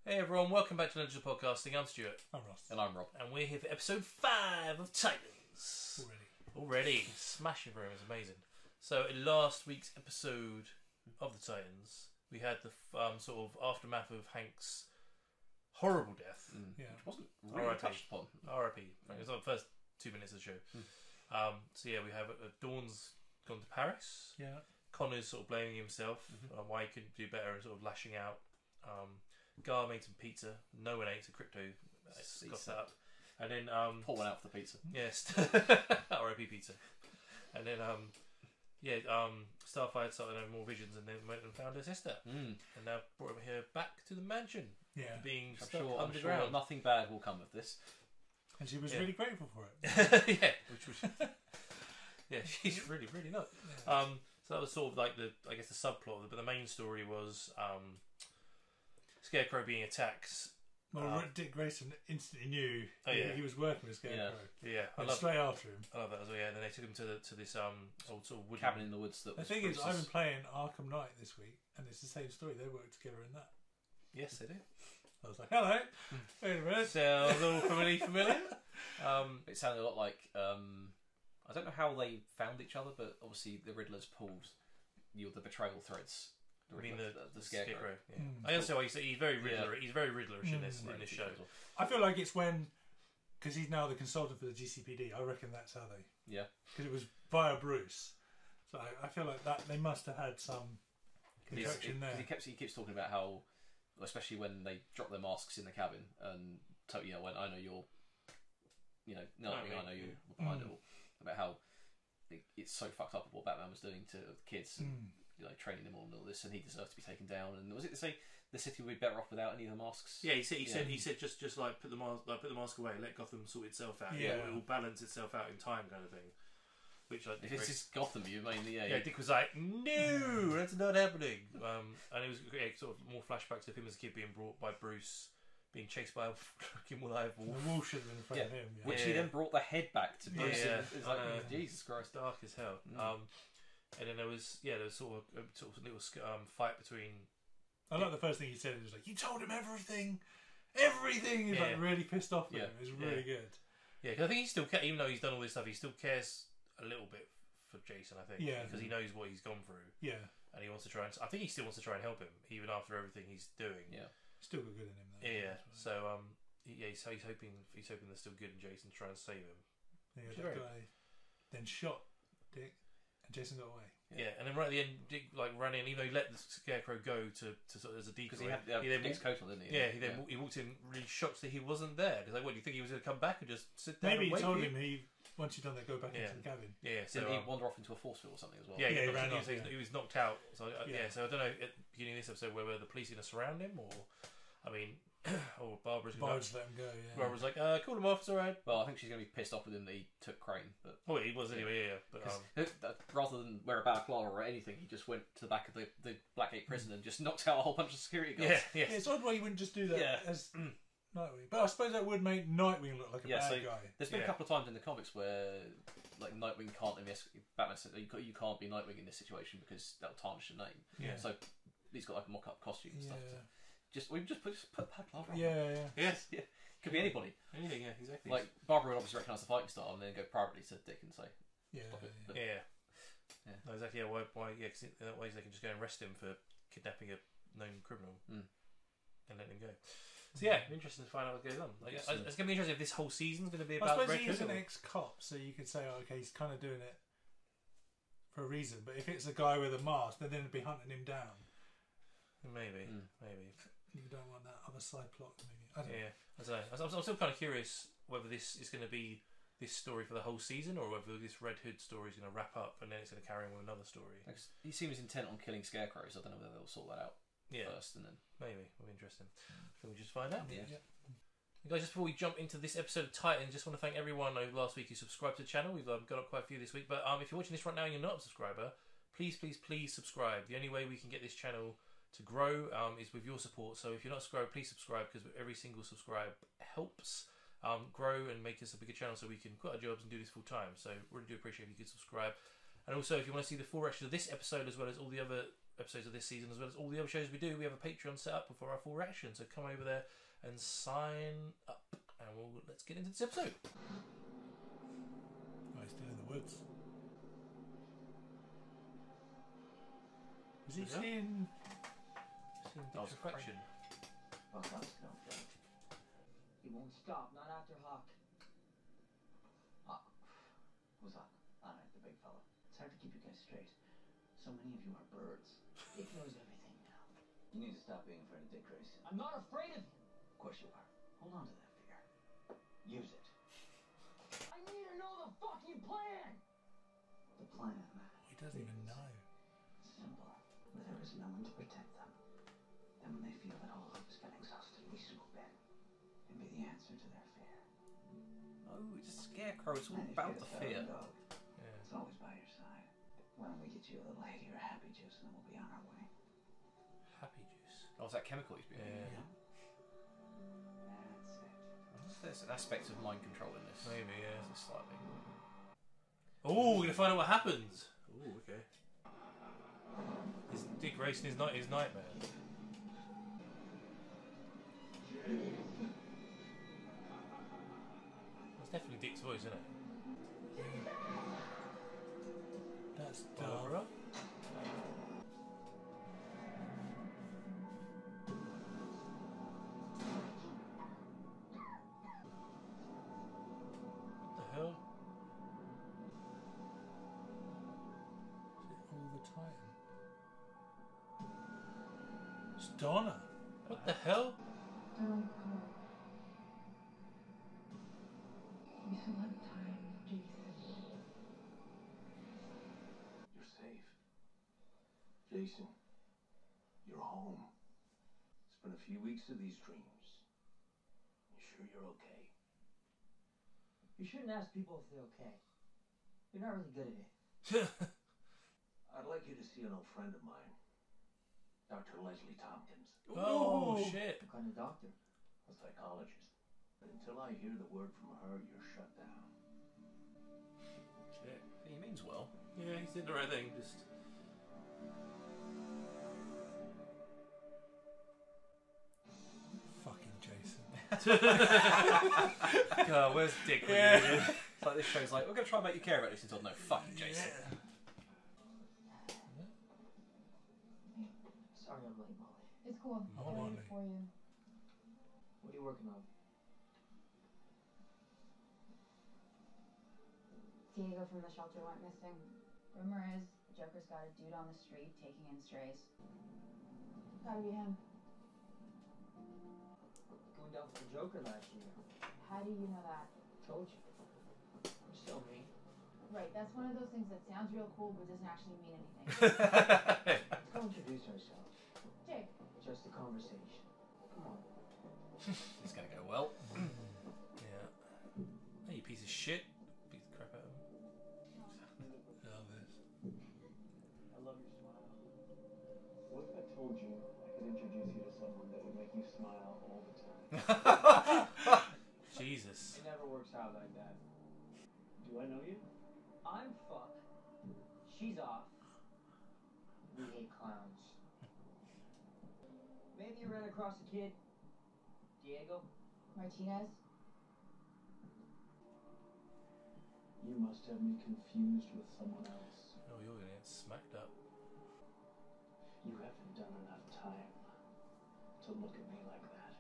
Hey everyone, welcome back to Legends of Podcasting. I'm Stuart. I'm Ross. And I'm Rob. And we're here for episode 5 of Titans. Already. Smashing through, it's amazing. So in last week's episode of the Titans, we had the sort of aftermath of Hank's horrible death. Yeah. Which wasn't really touched upon. R.I.P. It was on the first 2 minutes of the show. So yeah, we have Dawn's gone to Paris. Yeah. Connor's sort of blaming himself on why he couldn't do better and sort of lashing out. Gar made some pizza. No one ate, so Crypto got that up. And then pour one out for the pizza. yes, R.I.P. pizza. And then Starfire started having more visions, and then went and found her sister, and now brought him here back to the mansion. Yeah. Being I'm stuck sure underground. nothing bad will come of this. And she was really grateful for it. Yeah, which was yeah, she's really not. Yeah. So that was sort of like the subplot, but the main story was Scarecrow being attacked. Well, Dick Grayson instantly knew he was working with Scarecrow. Yeah, I love straight after him. I love that as well. Yeah, and then they took him to this old sort of wooden Cabin in the woods. That The was thing is, Bruce's. I've been playing Arkham Knight this week, and it's the same story. They work together in that. Yes, they do. I was like, hello. Wait a minute. Sounds all familiar. It sounded a lot like I don't know how they found each other, but obviously the Riddler's pulled the betrayal threads. I mean the Scarecrow. Yeah. I understand why you say he's very Riddler. He's very Riddlerish in this show. I feel like it's when, because he's now the consultant for the GCPD. I reckon that's how they. Yeah. Because it was via Bruce, so I feel like that they must have had some connection there. He keeps talking about how, especially when they drop their masks in the cabin, and when I know you're, I know you're behind it all, about how it's so fucked up what Batman was doing to kids. And, training them all and all this, and he deserved to be taken down. And was it to say the city would be better off without any of the masks? Yeah, he said just like put the mask away, let Gotham sort itself out. Yeah, it will balance itself out in time, kind of thing. Which if it's just Gotham, you mean Dick was like, no, that's not happening. And it was sort of more flashbacks of him as a kid being brought by Bruce, being chased by a fucking live wolf. The wolf should have been in front of him. Yeah. Which he then brought the head back to Bruce. Yeah, It's like, Jesus Christ, dark as hell. And then there was sort of a little fight between. I like the first thing he said. He was like, "You told him everything." He's like really pissed off with him. It was really good. Yeah, because I think he still, even though he's done all this stuff, he still cares a little bit for Jason. I think. Yeah. Because he knows what he's gone through. Yeah. And he wants to try and. I think he still wants to try and help him, even after everything he's doing. Yeah. Still got good in him though. Yeah. So he's hoping there's still good in Jason to try and save him. Yeah. That guy then shot Dick, and Jason got away. Yeah, and then right at the end, Dick ran in. Even though he let the Scarecrow go to sort of as a decoy, because he had Dick's coat on, didn't he? Yeah, he walked in really shocked that he wasn't there. Because like, what do you think he was going to come back and just sit down? Maybe and wait told for you? him once you've done that, go back into the cabin. Yeah, so didn't he wander off into a force field or something as well? Yeah, he ran off. He was knocked out. So so I don't know at the beginning of this episode whether the police are going to surround him or, or Barbara's going to let him go. Yeah. Barbara's like, call him off, it's alright. Well, I think she's going to be pissed off with him that he took Crane. But he was anyway. Yeah. But rather than wear a balaclava or anything, he just went to the back of the Blackgate prison and just knocked out a whole bunch of security guards. Yeah. It's odd why you wouldn't just do that as Nightwing. But I suppose that would make Nightwing look like a bad guy. There's been a couple of times in the comics where like Nightwing can't. Batman said you can't be Nightwing in this situation because that'll tarnish your name. Yeah. So he's got like a mock-up costume and stuff. We just put balaclava on. Yes. Yeah. Could be anybody. Anything. Yeah. Exactly. Like Barbara would obviously recognise the fighting style and then go privately to Dick and say, "Stop it." But, No, exactly. Yeah. Why? Yeah. Because in that way they can just go and arrest him for kidnapping a known criminal and let him go. So interesting to find out what goes on. Like, it's going to be interesting if this whole season's going to be about. I suppose Red he is Hood an ex-cop, so you could say, okay, he's kind of doing it for a reason. But if it's a guy with a mask, then they'd be hunting him down. Maybe. You don't want that other side plot, maybe. I don't know. I don't know. I'm still kind of curious whether this is going to be this story for the whole season, or whether this Red Hood story is going to wrap up and then it's going to carry on with another story. He seems intent on killing scarecrows. I don't know whether they'll sort that out first, and then maybe it'll be interesting. Can we just find out? Yeah. Guys, just before we jump into this episode of Titans, just want to thank everyone over last week who subscribed to the channel. We've got up quite a few this week, but if you're watching this right now and you're not a subscriber, please subscribe. The only way we can get this channel to grow is with your support. So if you're not subscribed, please subscribe, because every single subscribe helps grow and make us a bigger channel so we can quit our jobs and do this full time. So really do appreciate if you could subscribe. And also, if you want to see the full reaction of this episode as well as all the other episodes of this season, as well as all the other shows we do. We have a Patreon set up for our full reaction, so come over there and sign up. And let's get into this episode. Oh, he's still in the woods. Is he Yeah. seeing? Seeing reflection. He won't stop, not after Hawk. Hawk. Who's Hawk? Alright, the big fella. It's hard to keep you guys straight. So many of you are birds. Dick knows everything now. You need to stop being afraid of Dick Grayson. I'm not afraid of him. Of course you are. Hold on to that fear. Use it. I need to know the fucking plan! The plan. He doesn't even know. Simple. Where there is no one to protect them. Then when they feel that all hope has been exhausted, we swoop in and be the answer to their fear. Oh, it's a scarecrow. It's all And if about you're the feral fear. dog, Yeah. it's always by your side. Why don't we get you a little Haiti or Happy Juice and then we'll be on our way. Happy juice. Oh, is that chemical he's been using? Yeah. That's it. There's an aspect of mind control in this. Maybe, yeah. Just slightly. Oh, we're gonna find out what happens. Oh, okay. Is Dick Grayson his nightmare? That's definitely Dick's voice, isn't it? That's Barbara. dumb. What the hell? Is it all the Titan? It's Donna. What the hell? Don't go. We still have time, Jason. You're safe. Jason, you're home. It's been a few weeks of these dreams. You sure you're okay? You shouldn't ask people if they're okay. You're not really good at it. I'd like you to see an old friend of mine, Dr. Leslie Tompkins, Oh, shit. What kind of doctor? a psychologist. But until I hear the word from her, you're shut down. Shit. He means well. Yeah, he's doing the right thing. Just. Fucking Jason. God, where's Dick? Yeah. It's like this show's like, we're going to try and make you care about this. He's told, no, fuck you, Jason. Sorry I'm late, Molly. It's cool. Oh, I'm ready Molly. for you. What are you working on? Diego from the shelter went missing. Rumor is Joker's got a dude on the street taking in strays. Gotta be him. Going down for the Joker last year. How do you know that? Told you. You're so mean. Right, that's one of those things that sounds real cool but doesn't actually mean anything. Let's go introduce ourselves. Jake, Just a conversation. Come on. It's going to go well. Yeah. Hey, you piece of shit. Beat the crap out of him. Love this. I love your smile. What if I told you I could introduce you to someone that would make you smile all the time? Jesus. It never works out like that. Do I know you? I'm fuck. She's off. We hate clowns. Maybe you ran across a kid. Diego? Martinez? You must have me confused with someone else. Oh, you're gonna get smacked up. You haven't done enough time to look at me like that.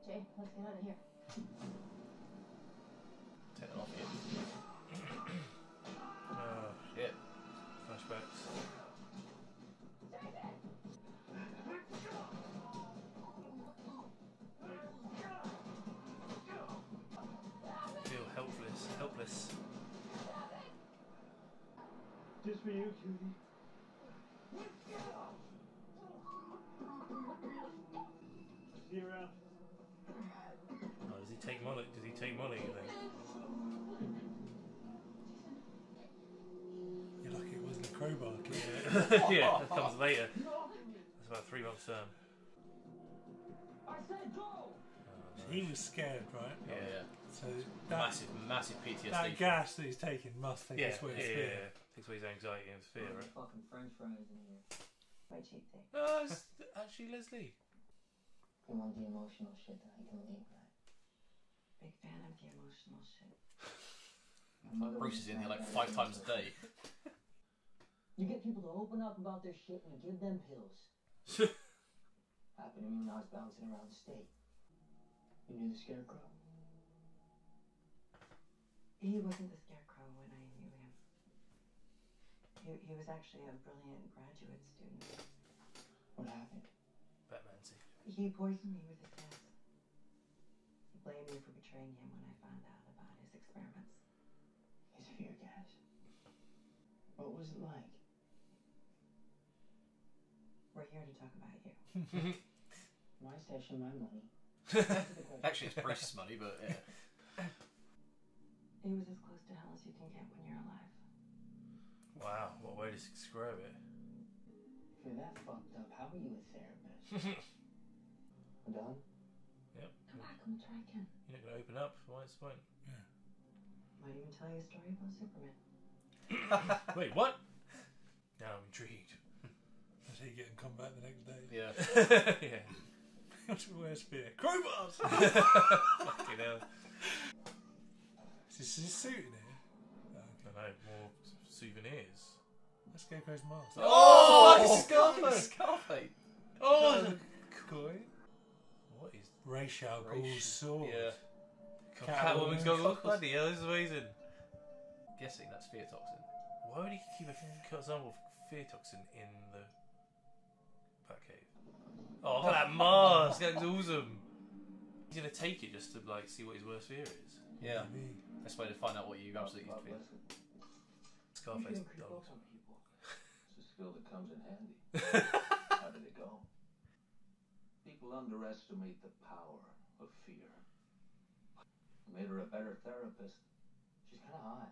Jay, let's get out of here. Take it off you. Oh, Shit. flashbacks. Feel helpless. Just for you, cutie. See you around. Oh, does he take Molly? Does he take Molly? You think? You're lucky it wasn't a crowbar kid. Yeah, that comes later. That's about 3 months term. I said go! Oh, He was scared, right? Oh, yeah. So that, Massive PTSD. that gas that he's taking must take Yeah, us where it's yeah. been. Takes away his anxiety and his fear, right? Fucking French fries in here. My cheat day. Oh, it's actually Leslie. You want the emotional shit that I can leave, right? Big fan of the emotional shit. Bruce is in here like 5 times a day. You get people to open up about their shit and you give them pills. Happened to me when I was bouncing around the state. You knew the Scarecrow? He wasn't the Scarecrow when I knew him. He was actually a brilliant graduate student. What happened? Batman scene. He poisoned me with his gas. He blamed me for betraying him when I found out about his experiments. His fear gas. What was it like? We're here to talk about you. My session, my money. Actually, it's Bruce's money, but yeah. It was as close to hell as you can get when you're alive. Wow, what a way to describe it. If you're that fucked up, how are you a therapist? I'm done? Yep. Come back and we'll try again. You're not going to open up. What's the point? Might even tell you a story about Superman. Wait, what? Now I'm intrigued. Does he get in combat the next day? Yeah. Yeah. Where's spear? Crowbars! Fucking hell. Is his suit in here? Oh, I know, more souvenirs. Let's go Scarecrow's mask. Oh! Scarface! Scarface! Oh! Coin. What is... Ra's al Ghul's sword. Yeah. Catwoman's got a look. Bloody hell, this is amazing. Guessing that's fear toxin. Why would he keep a sample of fear toxin in the Batcave? Oh, look at that mask! That looks awesome. He's gonna take it just to like see what his worst fear is. Yeah. Maybe. Best way to find out what you absolutely Bob, fear. listen, Scarface you can creep dog. up on people. It's a skill that comes in handy. How did it go? People underestimate the power of fear. Made her a better therapist. She's kind of hot.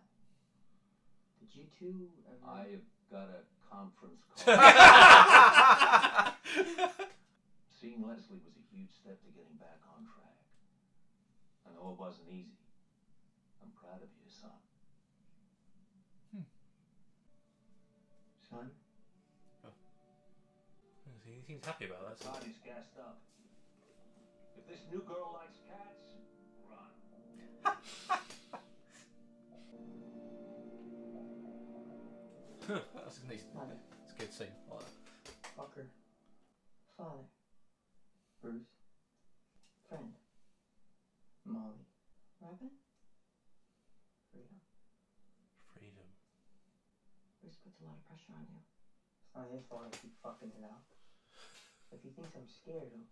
Did you two ever... I've got a conference call. Seeing Leslie was a huge step to getting back on track. I know it wasn't easy. I'm proud of you, son. Son? He seems happy about that. So. Body's gassed up. If this new girl likes cats, run. That's a nice. Mother. It's a good scene. I like that. Fucker. Father. Bruce. Friend. Molly. Robin? Freedom. Freedom. Bruce puts a lot of pressure on you. It's not his fault I keep fucking it up. If he thinks I'm scared, he'll...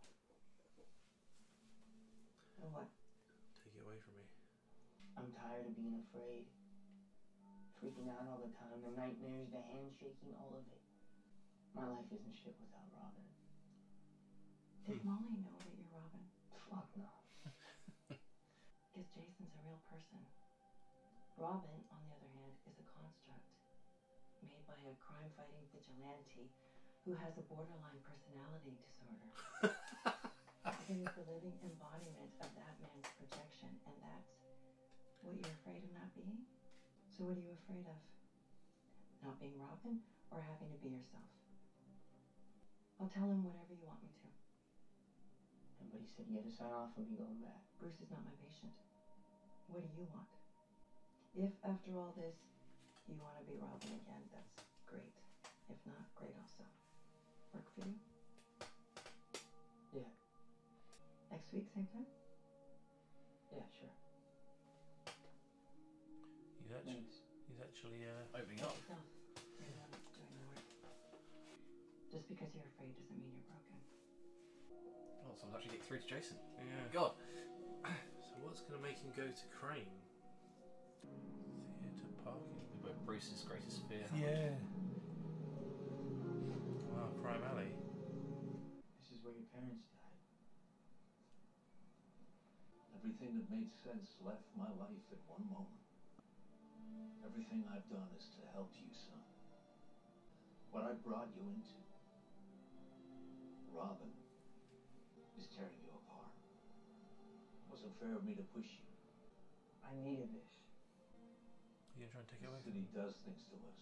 Or what? Take it away from me. I'm tired of being afraid. Freaking out all the time, the nightmares, the handshaking, all of it. My life isn't shit without Robin. Did Molly know that you're Robin? Fuck no. Because Jason's a real person. Robin, on the other hand, is a construct made by a crime-fighting vigilante who has a borderline personality disorder. Robin is the living embodiment of that man's projection, and that's what you're afraid of not being? So what are you afraid of? Not being Robin, or having to be yourself? I'll tell him whatever you want me to. But he said he had to sign off on me going back. Bruce is not my patient. What do you want? If, after all this, you want to be Robin again, that's great. If not, great also. Work for you? Yeah. Next week, same time? Yeah, sure. He's actually Opening up. No, you're not doing the work. Just because you're afraid doesn't mean you're broken. Oh, someone's actually getting through to Jason. Yeah. God. So what's going to make him go to Crane? Theatre parking. Where Bruce's greatest fear. Yeah. Wow, Crime Alley. This is where your parents died. Everything that made sense left my life at one moment. Everything I've done is to help you, son. What I brought you into, Robin, is tearing you apart. It wasn't fair of me to push you. I needed this. You going to try and take it The away? city does things to us.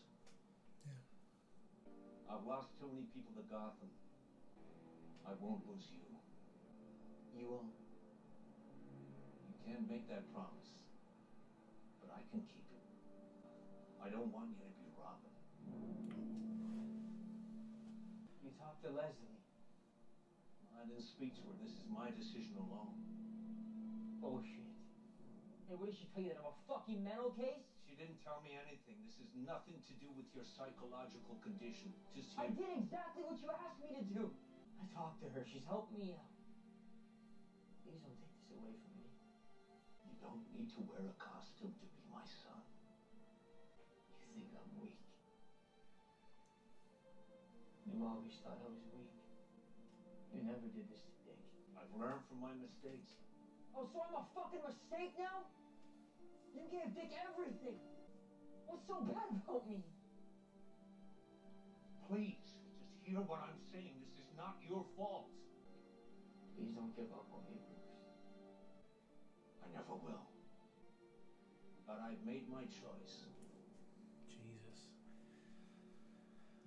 I've lost too many people to Gotham. I won't lose you. You won't. You can't make that promise, but I can keep it. I don't want you to be Robin. You talked to Leslie. I didn't speak to her. This is my decision alone. Bullshit. Hey, what did she tell you, that I'm a fucking mental case? She didn't tell me anything. This has nothing to do with your psychological condition. Just I did exactly what you asked me to do. I talked to her. She's helped me out. Please don't take this away from me. You don't need to wear a costume to be my son. You think I'm weak? You always thought I was weak. You never did this to Dick. I've learned from my mistakes. Oh, so I'm a fucking mistake now? You gave Dick everything. What's so bad about me? Please, just hear what I'm saying. This is not your fault. Please don't give up on me, Bruce. I never will. But I've made my choice. Jesus.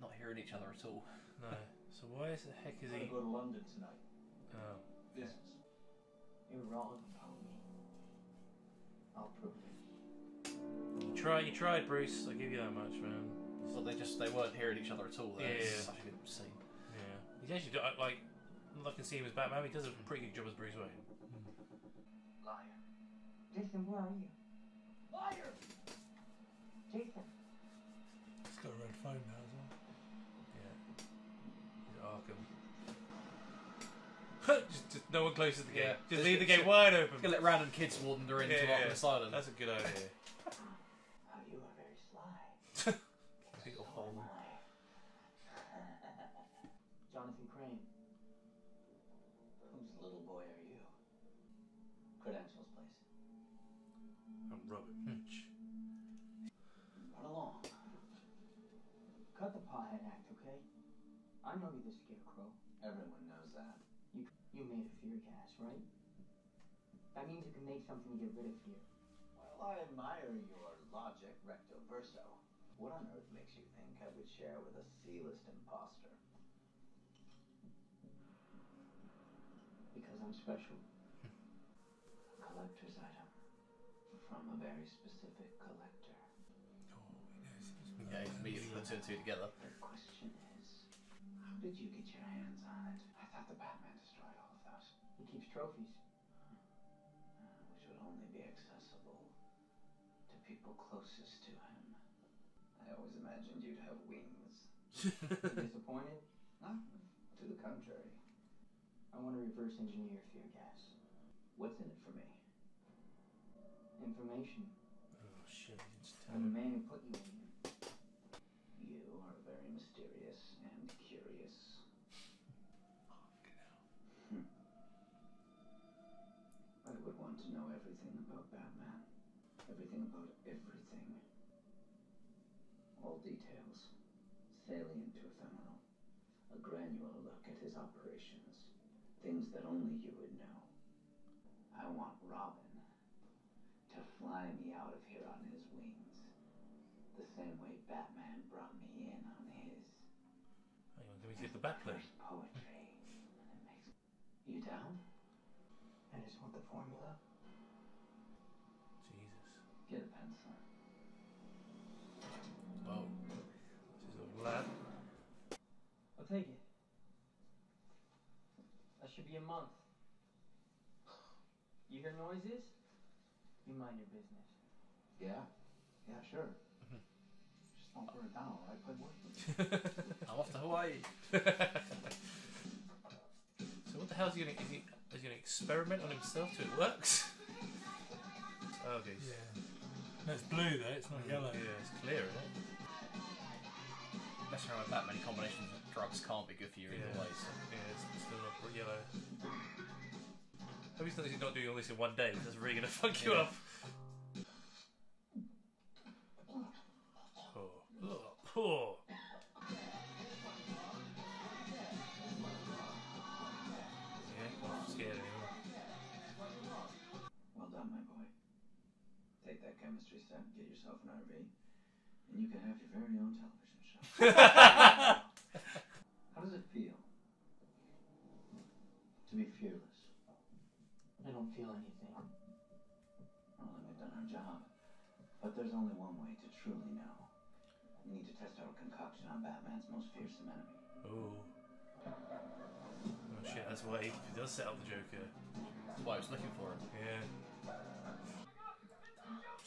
Not hearing each other at all. No. So why the heck is I'm he? gonna go to London tonight. Oh. Business. You're wrong about me. I'll prove it. You tried, Bruce. I give you that much, man. Well, they weren't hearing each other at all. There. Yeah. It's such a good scene. Yeah. He's actually like, I can see him as Batman. He does a pretty good job as Bruce Wayne. Liar. Jason, where are you? Liar! Jason. He's got a red phone now as well. Yeah. He's at Arkham. just no one closes the game. Yeah. Just leave the game wide open. Gonna let random kids wander into Arkham Asylum. That's a good idea. Oh, you are very sly. Big ol' So hole. am I. Jonathan Crane. Whose little boy are you? Credentials, please. I'm Robert Finch. Run along. Cut the pothead act, okay? I know you're the scarecrow. Everyone knows that. You made a fear gas, right? That means you can make something to get rid of fear. Well, I admire your logic, recto verso. What on earth makes you think I would share with a C-list imposter? Because I'm special. A collector's item. From a very specific collector. Oh, he knows. Yeah, he immediately put two and two together. The question is, how did you get your hands on it? I thought the Batman destroyed all of that. He keeps trophies. Which would only be accessible to people closest to him. I always imagined you'd have wings. You disappointed? No, to the contrary. I want to reverse engineer fear gas. What's in it for me? Information. Oh shit! He's just Of the man who put you in here. You are very mysterious and curious. I would want to know everything about Batman. Everything about everything. All details. Salient to ephemeral. A granular look at his operations. Things that only you would know. I want Robin to fly me out of here on his wings. The same way Batman brought me in on his. Hang on, can we see the bat play? There's poetry. And it makes... You down? I just want the formula. Jesus. Get a pencil. Whoa. This is a lad. I'll take it. That should be a month. You hear noises? You mind your business. Yeah. Yeah, sure. Just don't burn it down, all right? Playboy? I'm off to Hawaii. So what the hell is he gonna? Is he gonna experiment on himself till it works? Oh, okay. Yeah. No, it's blue though, it's not yellow. Yeah, it's clear, isn't it? Messing around with that many combinations of drugs can't be good for you either way. So. Yeah, it's still not yellow. Hope he's not doing all this in one day. That's really gonna fuck you up. Oh. Yeah, I'm scared anymore. Well done, my boy. Take that chemistry set, get yourself an RV, and you can have your very own television show. to be fearless. I don't feel anything. Well, then we've done our job. But there's only one way to truly know. We need to test our concoction on Batman's most fearsome enemy. Oh. Oh shit, that's why he does set up the Joker. That's why I was looking for him. Yeah.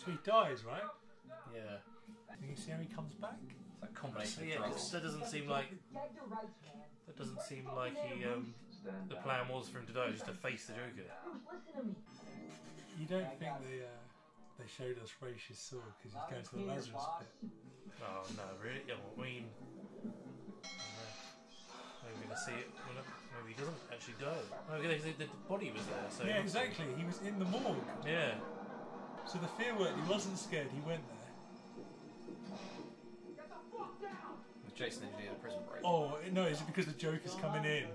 So he dies, right? Yeah. And you see how he comes back? It's that combination So yeah, of drugs. that doesn't seem like he the plan was for him to die, just to face the Joker. You don't think they showed us Rach's sword because he's going to the Lazarus pit? Oh no, really? Yeah, well, I mean, maybe we're gonna see it. Maybe he doesn't actually die. No, the body was there. So Yeah, exactly. He was in the morgue. Yeah. So the fear worked. He wasn't scared. He went there. With Jason engineered a prison break. Oh no! Is it because the Joker's coming in?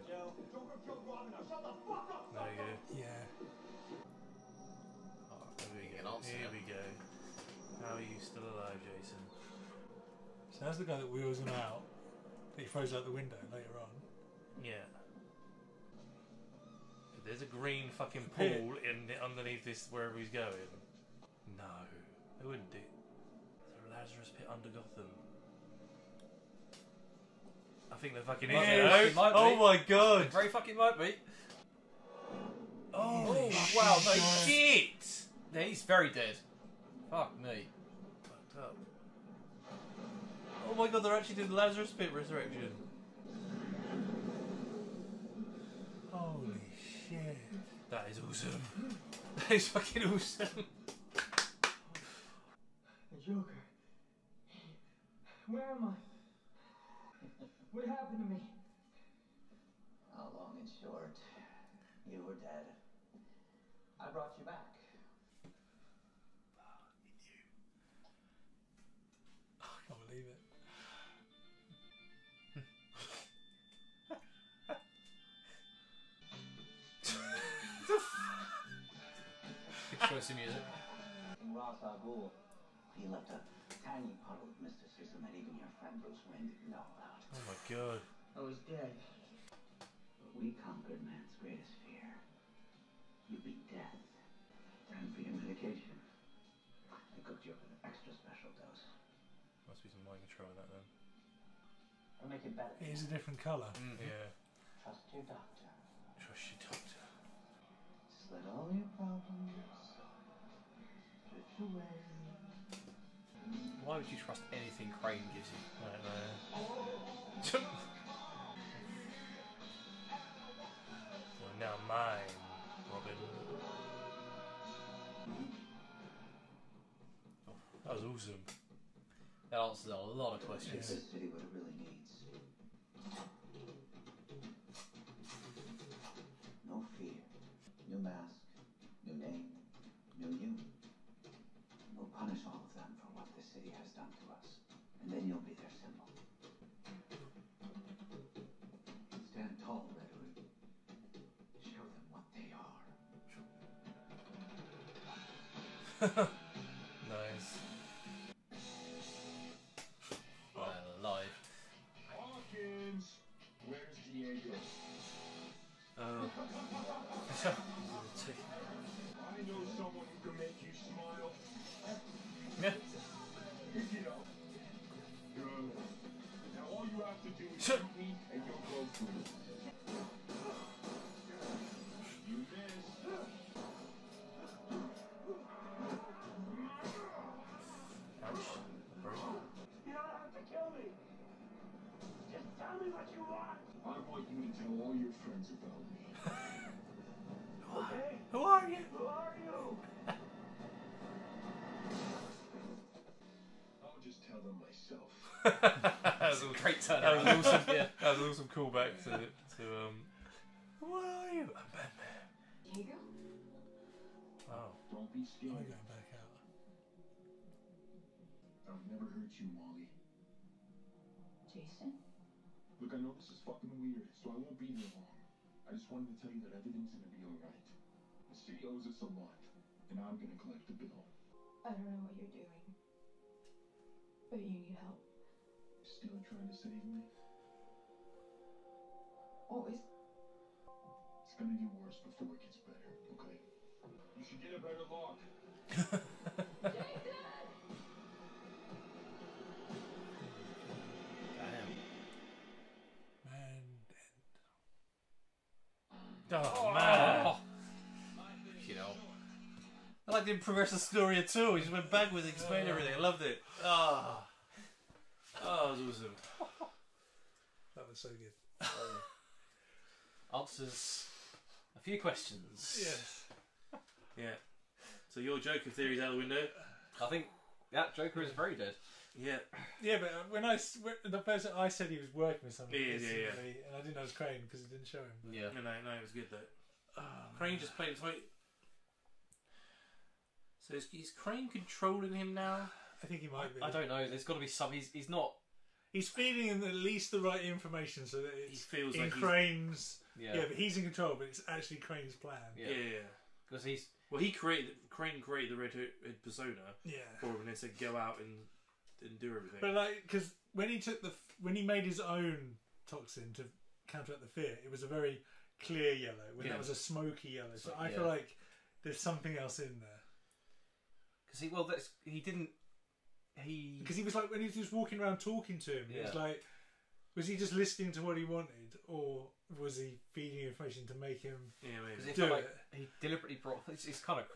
There you go. Yeah. Oh, here we An go. answer Here now. we go. How are you still alive, Jason? So that's the guy that wheels him out. That he throws out the window later on. Yeah. There's a green fucking The pit. pool underneath this wherever he's going. No, they wouldn't do. There's a Lazarus pit under Gotham. I think they fucking is. Yeah, You know? fucking might be. Oh my god! It very fucking might be. Oh wow, no shit! Yeah, he's very dead. Fuck me. Fucked up. Oh my god, they're actually doing the Lazarus pit resurrection. Holy shit! That is awesome. That is fucking awesome. The Joker. Where am I? What happened to me? How long and short, you were dead. I brought you back. I can't believe it. Good choice of music. In Ra's al Ghul, he left a tiny puddle of mysticism that even your friend Bruce Wayne didn't know about. Oh my god. I was dead. But we conquered man's greatest fear. You beat death. Time for your medication. I cooked you up an extra special dose. Must be some mind control in that then. I'll make it better. It is a different colour. Yeah. Trust your doctor. Trust your doctor. Just let all your problems drift away. Why would you trust anything Crane gives you? I don't know. You're now mine, Robin. Oh, that was awesome. That answers a lot of It's questions. this city what it really needs. No fear. New mask. New name. New you. We'll punish all of them for what this city has done to us. And then you'll be their symbol. Stand tall, Red Hood. Show them what they are. Nice. Well, alive. Hawkins, where's Diego? I know someone who can make you smile. Yeah. Pick it up. Good. Now all you have to do is shoot me and you'll go through. You missed. Ouch. You don't have to kill me. Just tell me what you want. I want you to tell all your friends about me. Okay? Who are you? Who are you? I'll just tell them myself. That was awesome. Great turn. That was awesome. Yeah, that was an awesome callback to Who are you? I'm Batman. Diego? Oh. Don't be I'm scared. going back out. I would never hurt you, Molly. Jason? Look, I know this is fucking weird, so I won't be here long. I just wanted to tell you that everything's gonna be alright. The city owes us a lot, and I'm gonna collect the bill. I don't know what you're doing, but you need help. Still trying to save me? Always. It's gonna get worse before it gets better, okay? You should get a better lock. Oh man! Oh. You know. I like didn't progress the story at all. He just went backwards and explained everything. I loved it. Oh, that was awesome. That was so good. Answers a few questions. Yes. Yeah. So your Joker theory's out the window. I think Joker is very dead. Yeah. Yeah, but when the person I said he was working with somebody, Yeah. and I didn't know it was Crane because it didn't show him. Yeah. No, it was good though. Crane just played it. So is Crane controlling him now? I think he might be. I don't know. There's got to be some. He's not. He's feeding him at least the right information so that it's He feels in like Crane's. Yeah. Yeah, but he's in control, but it's actually Crane's plan. Yeah. Because he's. Well, Crane created the Red Hood persona for him, and then said go out and do everything. But like, because when he made his own toxin to counteract the fear, it was a very clear yellow. When that was a smoky yellow, so I feel like there's something else in there. Because he didn't. Because he was like when he was just walking around talking to him, it was like, was he just listening to what he wanted, or was he feeding information to make him? Yeah, maybe. He deliberately brought. It's kind of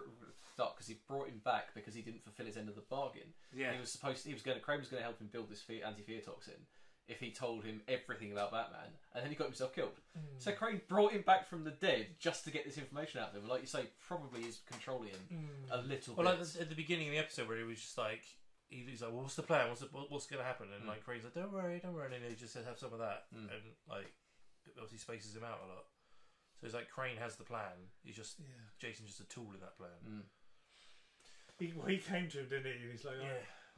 stuck because he brought him back because he didn't fulfil his end of the bargain. Yeah, Crane was going to help him build this anti-fear toxin if he told him everything about Batman, and then he got himself killed. So Crane brought him back from the dead just to get this information out of him. Like you say, probably is controlling him a little bit. Well, like at the beginning of the episode where he was just like. He's like, well, what's the plan? What's going to happen? And like Crane's like, don't worry. And then he just says, have some of that, and like, obviously spaces him out a lot. So it's like Crane has the plan. He's just Jason's just a tool in that plan. He came to him, didn't he? And he's like,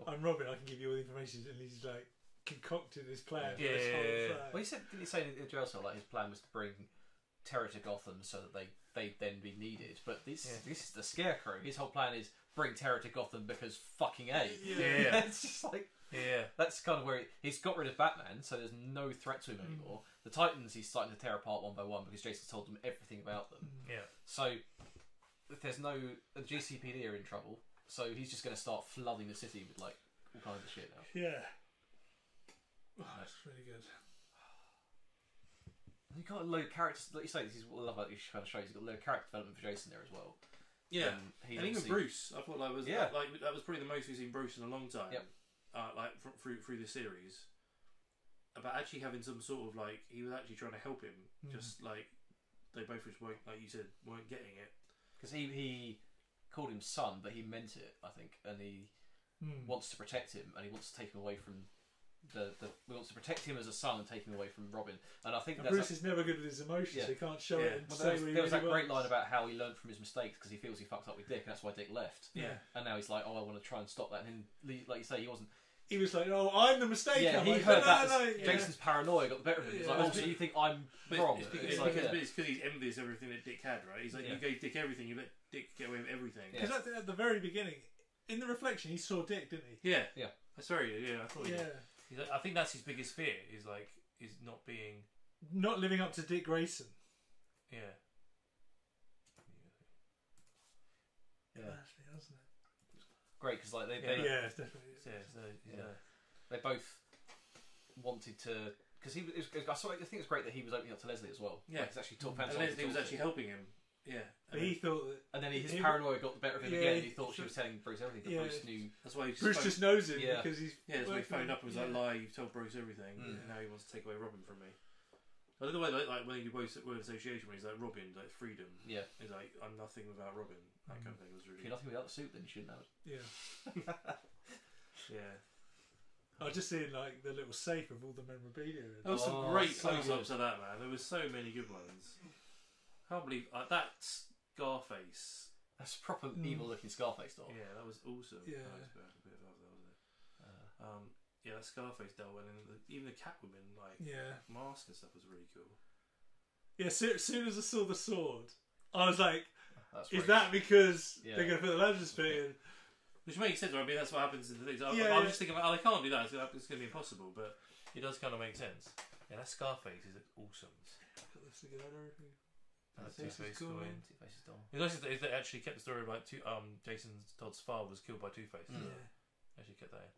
I'm Robin. I can give you all the information. And he's like concocted his plan. Well, didn't he say in the jail cell like his plan was to bring terror to Gotham so that they'd then be needed? But this is the Scarecrow. His whole plan is bring terror to Gotham because fucking A. Yeah. It's just like that's kind of where he's got rid of Batman, so there's no threat to him anymore. The Titans he's starting to tear apart one by one because Jason's told them everything about them. Yeah. So if there's no the GCPD are in trouble, so he's just going to start flooding the city with like all kinds of shit now. Yeah. Oh, that's really good. You've got a load of characters, like you say, this is what I love about these kind of shows. You've got a load of character development for Jason there as well. Yeah, and even Bruce, I thought that was probably the most we've seen Bruce in a long time. Yep. Like through the series, about actually having some sort of like he was actually trying to help him. Just like they both just weren't, like you said, weren't getting it. Because he called him son, but he meant it, I think, and he wants to protect him, and he wants to take him away from. He wants to protect him as a son and take him away from Robin, and I think Bruce is never good with his emotions. So he can't show it. And there was that great line about how he learned from his mistakes because he feels he fucked up with Dick, and that's why Dick left. Yeah, and now he's like, oh, I want to try and stop that. And then, like you say, he wasn't. He was like, oh, I'm the mistake. Yeah, he heard that. Jason's paranoia got the better of him. He's like, oh, so you think I'm wrong? It's because he's envious of everything that Dick had, right? He's like, you gave Dick everything, you let Dick get away with everything. Because at the very beginning, in the reflection, he saw Dick, didn't he? Yeah. Yeah. That's very good. Yeah, I thought. Yeah. I think that's his biggest fear. Is not living up to Dick Grayson. Yeah. Yeah. Actually, wasn't it? Great because like they definitely. They both wanted to because he was. I think it's great that he was opening up to Leslie as well. Yeah, like, actually talk. And Leslie was actually helping him. Yeah, but he thought that, and then his paranoia got the better of him again. And he thought she was telling Bruce everything. But Bruce knew. That's why Bruce just knows him because he's. Yeah, that's why he phoned up and was like, "Lie, you've told Bruce everything, and now he wants to take away Robin from me." I like the way, like when he do both word association, when he's like Robin, like freedom. Yeah, he's like, "I'm nothing without Robin." That kind of thing was really. If you're nothing without the suit, then you shouldn't have it. Yeah. Yeah. I was just seeing like the little safe of all the memorabilia. There was some great close-ups of that, man. There was so many good ones. I can't believe that Scarface. That's a proper evil-looking Scarface doll. Yeah, that was awesome. Yeah, that was a bit of that, wasn't it? Yeah, that Scarface doll, and then even the Catwoman mask and stuff was really cool. Yeah, as soon as I saw the sword, I was like, "Is that because they're going to put the Lazarus bit in?" Which makes sense. I mean, that's what happens in the things. I'm just thinking, they can't do that. It's going to be impossible. But it does kind of make sense. Yeah, that Scarface is awesome. Got this together. Two-Face coin. Two-Face is gone. It's nice that they actually kept the story of like Jason Todd's father was killed by Two-Face. Yeah. Actually kept that in.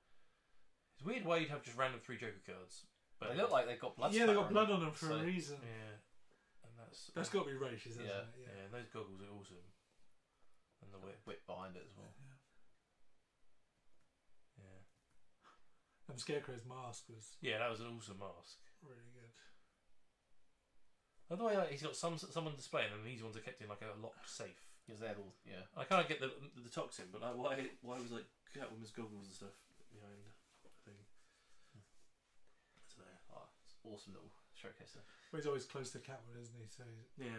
It's weird why you'd have just random 3 Joker cards. But They look like they've got blood. Yeah, they got splatter blood on them for so- a reason. yeah, and That's got to be racist, hasn't Yeah. it? yeah, and those goggles are awesome. And the whip. whip behind it as well. Yeah. And Scarecrow's mask was Yeah, that was an awesome mask. really good. By the way, like, he's got someone displaying them, and these ones are kept in like a locked safe. Because they're all I can't get the toxin, but like, why was like Catwoman's goggles and stuff behind the thing? I don't know. Oh, it's an awesome little showcase there. Well, he's always close to Catwoman, isn't he? So Yeah,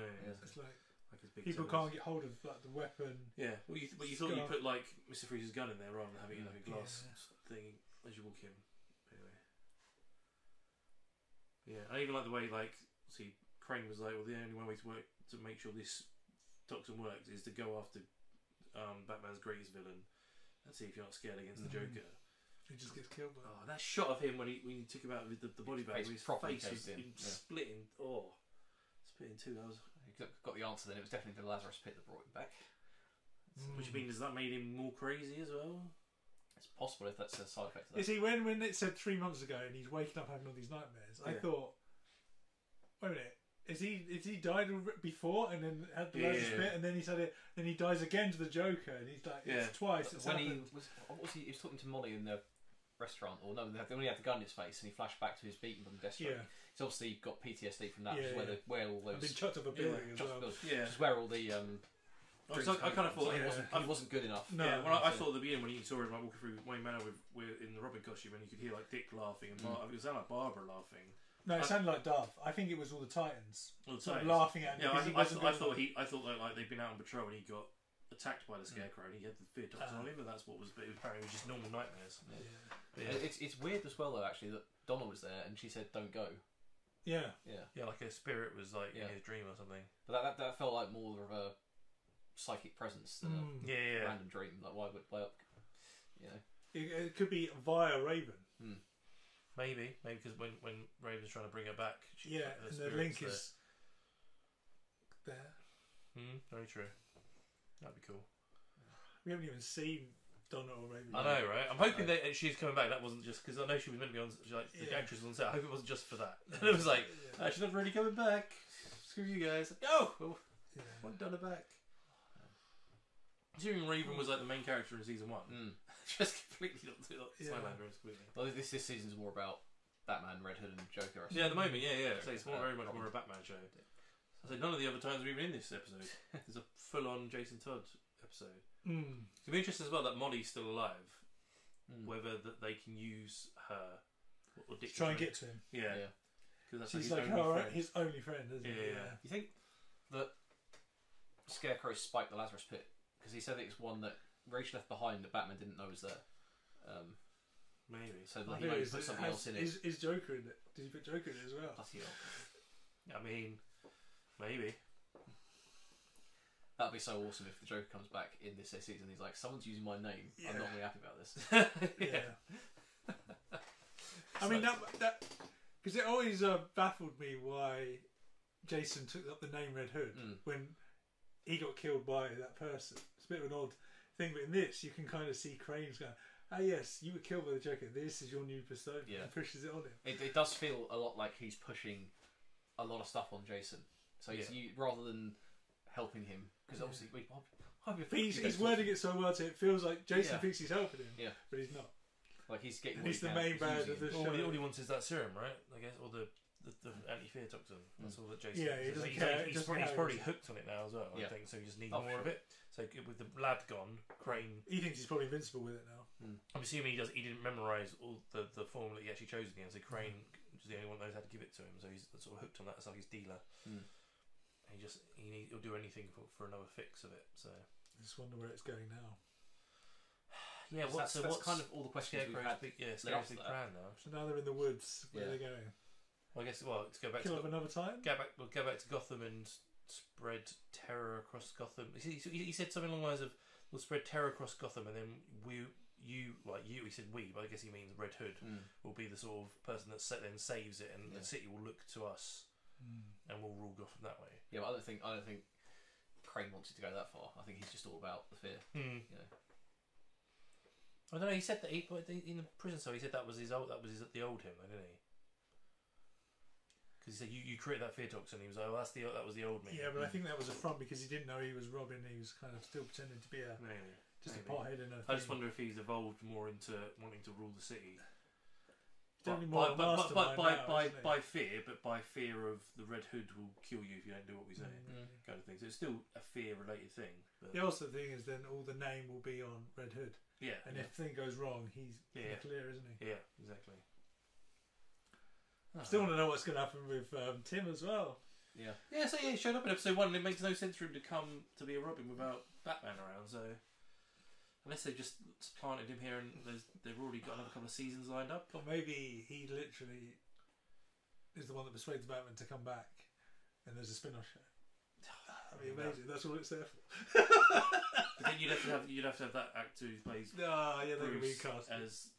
it's like like his big people toes. can't get hold of like the weapon. Yeah, well, you thought Scarf. you put like Mr. Freeze's gun in there rather than having it in like a glass Yeah. thing as you walk in. Anyway, yeah, I even like the way Crane was like, well, the only way to make sure this toxin works is to go after Batman's greatest villain and see if you're not scared against the Joker. He just gets killed by. Oh, that shot of him when he took him out with the body bag, Face with his properly face was caved in, yeah. splitting. Oh, splitting too. That was. You got the answer then. It was definitely the Lazarus pit that brought him back. Which means does that made him more crazy as well? It's possible if that's a side effect of You that. see, when it said 3 months ago and he's waking up having all these nightmares, I Yeah. thought, wait a minute, is he died before and then had the Lazarus Yeah. pit and then he's had it, then he dies again to the Joker and he's like, Yeah. it's twice. It's When happened. he was talking to Molly in the restaurant, or no, when he had the gun in his face and he flashed back to his beating from Deathstroke. Yeah. He's obviously got PTSD from that, Yeah, which is yeah. where all I've those been chucked off a building as chucked well. buildings. Yeah. Which is where all the I kind of thought he Yeah. wasn't good enough. No. Yeah, well, I thought at the beginning when you saw him like walking through Wayne Manor with in the Robin costume, and you could hear like Dick laughing and it sounded like Barbara laughing. No, it sounded like Dove. I think it was all the Titans. All the Sort of Titans. laughing at him. Yeah, because he I wasn't good thought enough. like they'd been out on patrol and he got attacked by the Scarecrow and he had the fear toxin on him, and that's what was. But apparently, it was just normal nightmares. Yeah. Yeah, It's weird as well though, actually, that Donna was there and she said don't go. Yeah. yeah, like a spirit was like Yeah. in his dream or something. But that felt like more of a psychic presence than a Yeah. random dream. Like why would you know? It could be via Raven. Maybe because when Raven's trying to bring her back, Yeah, her and the spirit's link there. is there. Very true. That'd be cool. We haven't even seen Donna or Raven. I know, right? I'm hoping that she's coming back. That wasn't just because I know she was meant to be on. The Yeah. actress was on set. I hope it wasn't just for that. And it was like, she's not really coming back. Screw you guys. No, Yeah. I want Donna back. Assuming Raven was like the main character in season 1. Just completely not Yeah. Skylander is completely. Well, this season's more about Batman, Red Hood, and Joker. Yeah, at the moment, yeah. So it's very much Robin. more a Batman show. I said none of the other times are even in this episode. There's a full-on Jason Todd episode. It'll be interesting as well that Molly's still alive. Whether that they can use her or Dick Try and get to him. Yeah. Because She's like like his only friend. his only friend, isn't it? Yeah. You think that Scarecrow spiked the Lazarus pit because he said it's one that Rach left behind that Batman didn't know was there. Maybe. So I that he think might it's- put something else in it. Is Joker in it? Did he put Joker in it as well? Bloody hell. I mean, maybe. That'd be so awesome if the Joker comes back in this season. He's like, someone's using my name. Yeah. I'm not really happy about this. Yeah. I mean that because it always baffled me why Jason took up the name Red Hood when he got killed by that person. It's a bit of an odd thing, but in this you can kind of see Crane's going, "Ah, yes, you were killed by the Joker. This is your new persona." Yeah. And pushes it on him. It does feel a lot like he's pushing a lot of stuff on Jason. So rather than helping him, because obviously He's wording it so well, so it feels like Jason thinks he's helping him, but he's not. Like he's getting. And he's the main bad of the show. All he wants is that serum, right? I guess, or the anti-fear toxin. That's all that Jason. Yeah, he so doesn't care. He's probably hooked on it now as well. Yeah. I think so. He just needs Oh, more sure. of it. So with the lad gone, Crane. He thinks he's probably invincible with it now. I'm assuming he does. He didn't memorize all the formula he actually chose in the end. So Crane is the only one that knows how to give it to him. So he's sort of hooked on that. That's like his dealer. He'll do anything for another fix of it. So I just wonder where it's going now. yeah, That's kind of all the questions we've had. Scarecrow's big plan now. So now they're in the woods. Where Yeah. are they going? Well, I guess let's go back Kill to up another time? We'll go back to Gotham and spread terror across Gotham. He said something along the lines of, "We'll spread terror across Gotham, and then you." He said we, but I guess he means Red Hood will be the sort of person that then saves it, and the city will look to us and we'll rule Gotham that way. Yeah, but I don't think Crane wants it to go that far. I think he's just all about the fear. You know. I don't know. He said that in the prison cell. He said that was the old him, didn't he? Because he said you created that fear toxin. He was like, that was the old me. Yeah, but I think that was a front because he didn't know he was Robin. He was kind of still pretending to be a pothead in a. I just wonder if he's evolved more into wanting to rule the city. By fear, but by fear of the Red Hood will kill you if you don't do what we say, kind of thing. So it's still a fear-related thing. But... The also thing is, then all the name will be on Red Hood. Yeah, and if thing goes wrong, he's clear, isn't he? Yeah, exactly. Still want to know what's going to happen with Tim as well. Yeah. Yeah. So he showed up in episode 1, and it makes no sense for him to come to be a Robin without Batman around. So. Unless they've just planted him here and they've already got another couple of seasons lined up. Or maybe he literally is the one that persuades Batman to come back and there's a spin-off show. That'd be amazing. That's all it's there for. But then you'd have to have that actor who plays they can recast as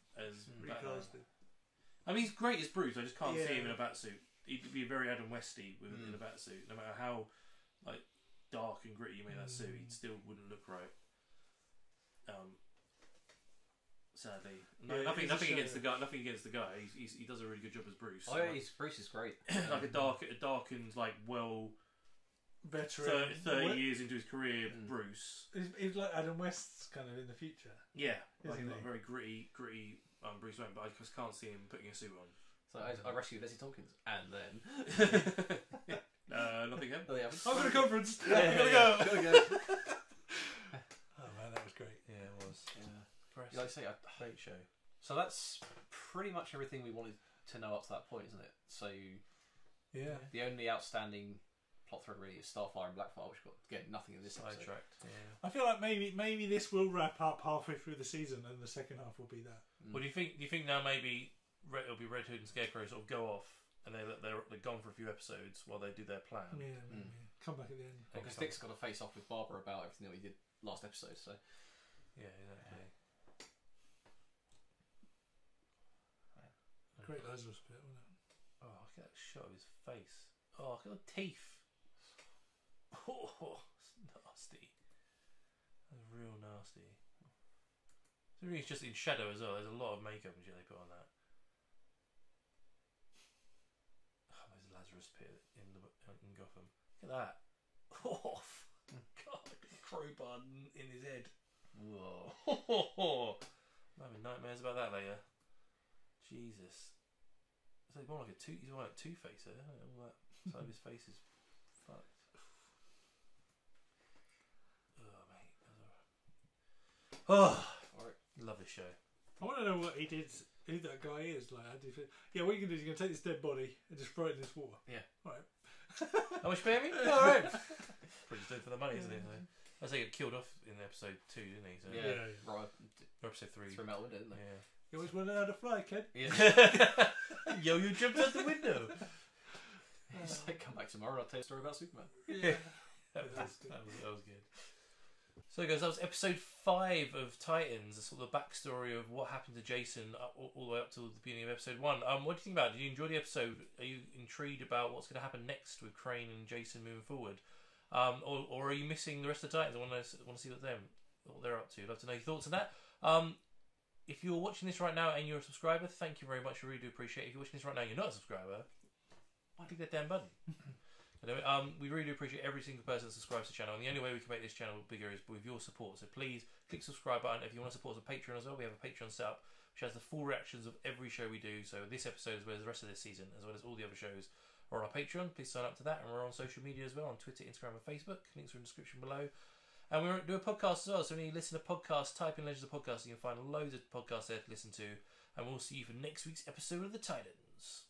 recasted. I mean, he's great as Bruce. I just can't see him in a batsuit. He'd be very Adam Westy in a batsuit. No matter how dark and gritty you made that suit, he still wouldn't look right. Sadly, nothing against the guy. Nothing against the guy. He does a really good job as Bruce. Oh yeah, Bruce is great. Like a darkened, veteran, 30 years into his career, Bruce. He's like Adam West's kind of in the future. Yeah, like very gritty Bruce Wayne. But I just can't see him putting a suit on. So I rescued Leslie Tompkins, and then nothing happened. I've got a conference. Gotta go. Oh man, that was great. Yeah, it was. Yeah. Like I say, a great show. So that's pretty much everything we wanted to know up to that point, isn't it? So the only outstanding plot thread really is Starfire and Blackfire, which got nothing in this episode. Sidetracked. Yeah. I feel like maybe this will wrap up halfway through the season, and the second half will be that. Well, do you think now maybe it'll be Red Hood and Scarecrow sort of go off and they're gone for a few episodes while they do their plan? Yeah, come back at the end. Because Dick's got to face off with Barbara about everything that we did last episode. So yeah, exactly. Great Lazarus bit, wasn't it? Oh, look at that shot of his face. Oh, look at the teeth. Oh, it's nasty. That's real nasty. So really, it's just in shadow as well. There's a lot of makeup and shit they put on that. Oh, there's Lazarus pit in Gotham. Look at that. Oh, God, a crowbar in his head. Whoa. I'm having nightmares about that later. Jesus. So he's more like he's more like Two-Face there. All that side of his face is fucked. Oh, mate. Oh, love this show. I want to know what he did, who that guy is. Like, how do you feel? Yeah, what you can do is you can take this dead body and just throw it in this water. Yeah. Alright. How much pay me? Alright. Pretty just doing for the money, isn't it? I say he got killed off in episode 2, didn't he? So right. Or episode 3. Threw him out the window, didn't they? Yeah. You always want to know how to fly, kid. Yeah. Yo, you jumped out the window. He's like, come back tomorrow and I'll tell you a story about Superman. Yeah. That was good. So guys, that was episode 5 of Titans, sort of the backstory of what happened to Jason all the way up to the beginning of episode 1. What do you think about it? Did you enjoy the episode? Are you intrigued about what's going to happen next with Crane and Jason moving forward? Or are you missing the rest of the Titans? I want to see what they're up to. I'd love to know your thoughts on that. If you're watching this right now and you're a subscriber, thank you very much. I really do appreciate it. If you're watching this right now and you're not a subscriber, why click that damn button? We really do appreciate every single person that subscribes to the channel. And the only way we can make this channel bigger is with your support. So please click the subscribe button. If you want to support us on Patreon as well, we have a Patreon set up which has the full reactions of every show we do. So this episode as well as the rest of this season, as well as all the other shows, are on our Patreon. Please sign up to that. And we're on social media as well, on Twitter, Instagram and Facebook. Links are in the description below. And we do a podcast as well, so when you listen to podcasts, type in Legends of Podcasts, you can find loads of podcasts there to listen to. And we'll see you for next week's episode of The Titans.